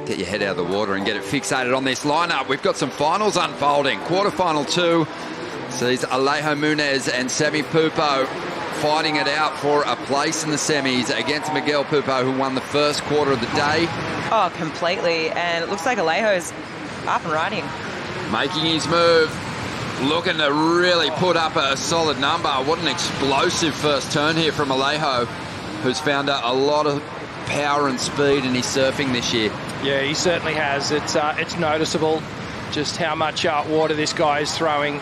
get your head out of the water and get it fixated on this lineup. We've got some finals unfolding. Quarterfinal 2 sees Alejo Muniz and S.Pupo fighting it out for a place in the semis against S.Pupo, who won the first quarter of the day. Oh, completely. And it looks like Alejo's up and running. Making his move, looking to really put up a solid number. What an explosive first turn here from Alejo, who's found a lot of power and speed in his surfing this year. Yeah, he certainly has. It's noticeable just how much water this guy is throwing.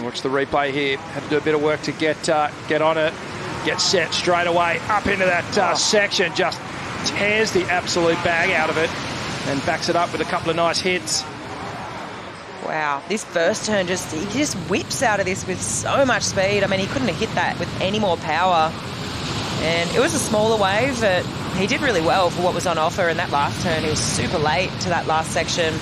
Watch the replay here. Had to do a bit of work to get on it, get set straight away up into that section. Just tears the absolute bag out of it and backs it up with a couple of nice hits. Wow, this first turn, he just whips out of this with so much speed. I mean, he couldn't have hit that with any more power. And it was a smaller wave, but he did really well for what was on offer in that last turn. He was super late to that last section.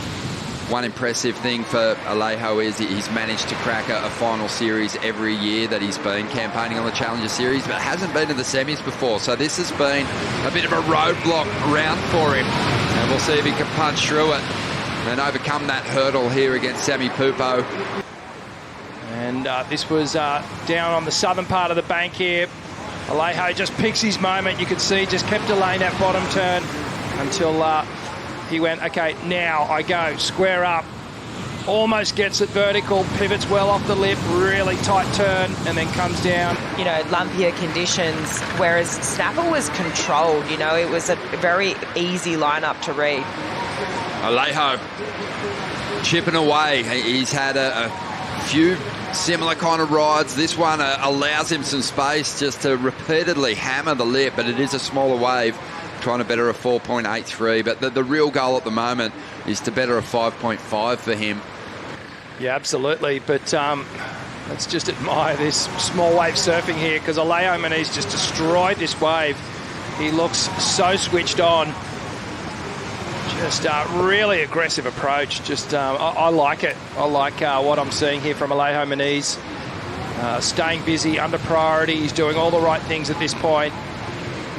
One impressive thing for Alejo is he's managed to crack a final series every year that he's been campaigning on the Challenger Series, but hasn't been to the semis before. So this has been a bit of a roadblock round for him. And we'll see if he can punch through it and overcome that hurdle here against S.Pupo. And this was down on the southern part of the bank here. Alejo just picks his moment. You could see just kept delaying that bottom turn until he went, okay, now I go, square up. Almost gets it vertical, pivots well off the lip, really tight turn, and then comes down. You know, lumpier conditions, whereas Snapper was controlled. You know, it was a very easy lineup to read. Alejo chipping away. He's had a few similar kind of rides. This one allows him some space just to repeatedly hammer the lip, but it is a smaller wave, trying to better a 4.83. But the real goal at the moment is to better a 5.5 for him. Yeah, absolutely. But let's just admire this small wave surfing here, because Alejo Muniz just destroyed this wave. He looks so switched on. Just really aggressive approach. Just I like it. I like what I'm seeing here from Alejo Muniz. Staying busy, under priority. He's doing all the right things at this point.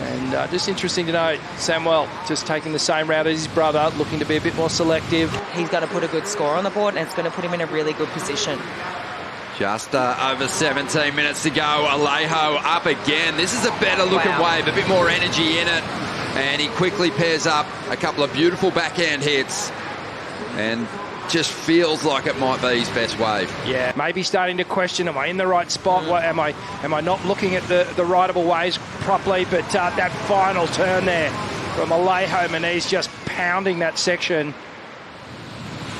And just interesting to note, Samuel just taking the same route as his brother, looking to be a bit more selective. He's going to put a good score on the board, and it's going to put him in a really good position. Just over 17 minutes to go. Alejo up again. This is a better looking wave, a bit more energy in it. And he quickly pairs up a couple of beautiful backhand hits and just feels like it might be his best wave. Yeah, maybe starting to question, am I in the right spot? What, am I not looking at the rideable waves properly? But that final turn there from Alejo Muniz, just pounding that section.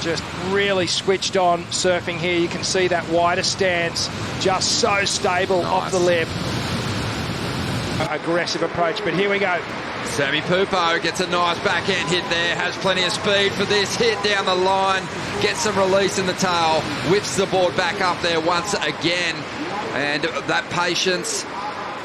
Just really switched on surfing here. You can see that wider stance, just so stable off the lip. Aggressive approach, but here we go. S.Pupo gets a nice backhand hit there, has plenty of speed for this hit down the line, gets some release in the tail, whips the board back up there once again. And that patience,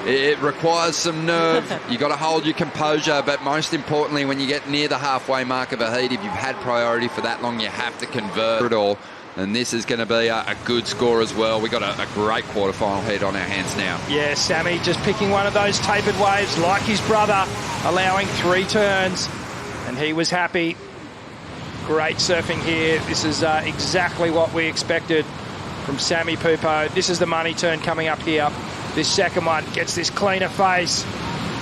it requires some nerve. You've got to hold your composure, but most importantly, when you get near the halfway mark of a heat, if you've had priority for that long, you have to convert it all. And this is going to be a good score as well. We've got a great quarterfinal heat on our hands now. Yeah, Sammy just picking one of those tapered waves like his brother, allowing 3 turns, and he was happy. Great surfing here. This is exactly what we expected from S.Pupo. This is the money turn coming up here. This second one gets this cleaner face,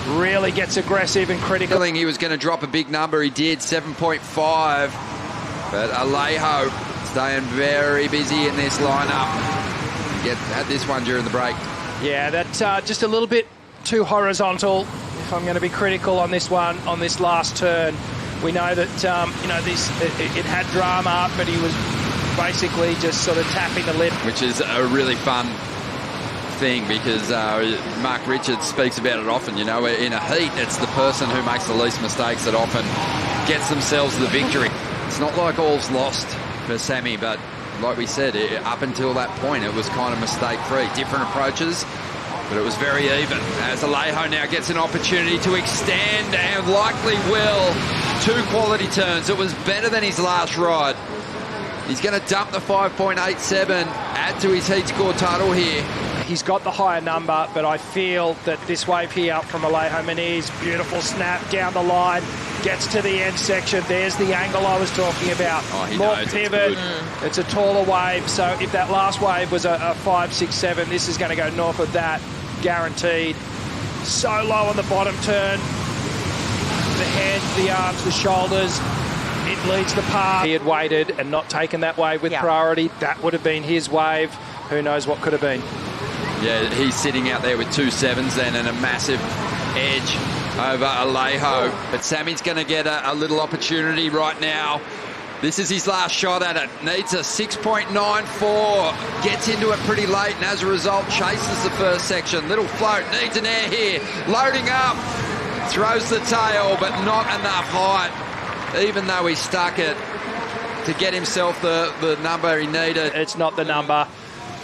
really gets aggressive and critical. He was going to drop a big number. He did, 7.5. But Alejo staying very busy in this lineup. Had this one during the break. Yeah, that's just a little bit too horizontal. If I'm going to be critical on this one, on this last turn, we know that it had drama, but he was basically just sort of tapping the lip, which is a really fun thing, because Mark Richards speaks about it often. In a heat, it's the person who makes the least mistakes that often gets themselves the victory. It's not like all's lost for Sammy, but like we said, up until that point, it was kind of mistake-free. Different approaches, but it was very even. As Alejo now gets an opportunity to extend, and likely will. 2 quality turns. It was better than his last ride. He's going to dump the 5.87, add to his heat score total here. He's got the higher number, but I feel that this wave here from Alejo Muniz, beautiful snap down the line, Gets to the end section. There's the angle I was talking about. Oh, he More knows pivot. It's a taller wave. So if that last wave was a 5, 6, 7, this is going to go north of that, guaranteed. So low on the bottom turn. The head, the arms, the shoulders. It leads the path. He had waited and not taken that wave with priority. That would have been his wave. Who knows what could have been. Yeah, he's sitting out there with 2 7s then and a massive edge over Alejo. But Sammy's going to get a little opportunity right now. This is his last shot at it. Needs a 6.94. Gets into it pretty late and as a result chases the first section. Little float. Needs an air here. Loading up. Throws the tail but not enough height. Even though he stuck it to get himself the number he needed. It's not the number.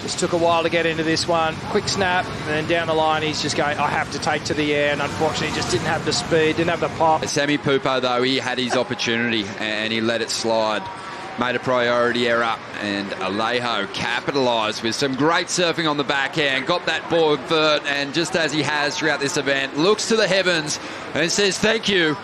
Just took a while to get into this one. Quick snap, and then down the line he's just going, I have to take to the air, and unfortunately just didn't have the speed, didn't have the pop. S.Pupo, though, he had his opportunity and he let it slide. Made a priority error, and Alejo capitalised with some great surfing on the backhand, got that forward vert, and just as he has throughout this event, looks to the heavens and says, thank you.